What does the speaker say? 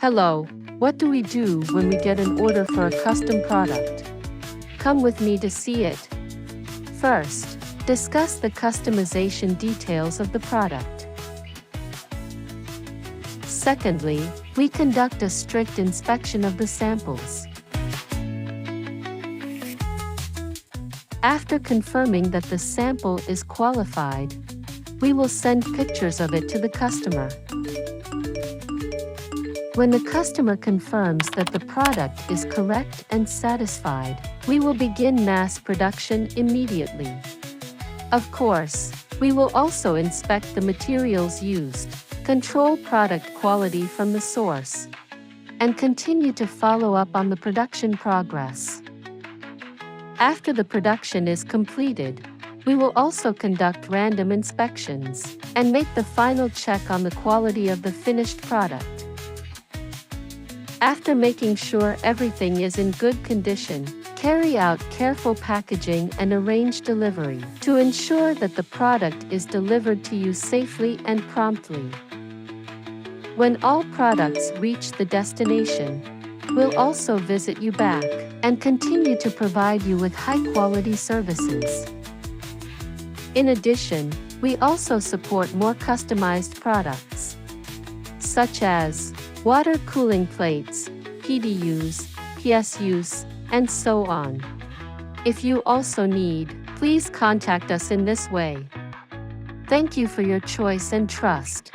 Hello, what do we do when we get an order for a custom product? Come with me to see it. First, discuss the customization details of the product. Secondly, we conduct a strict inspection of the samples. After confirming that the sample is qualified, we will send pictures of it to the customer. When the customer confirms that the product is correct and satisfied, we will begin mass production immediately. Of course, we will also inspect the materials used, control product quality from the source, and continue to follow up on the production progress. After the production is completed, we will also conduct random inspections and make the final check on the quality of the finished product. After making sure everything is in good condition, carry out careful packaging and arrange delivery to ensure that the product is delivered to you safely and promptly. When all products reach the destination, we'll also visit you back and continue to provide you with high-quality services. In addition, we also support more customized products, such as water cooling plates, PDUs, PSUs, and so on. If you also need, please contact us in this way. Thank you for your choice and trust.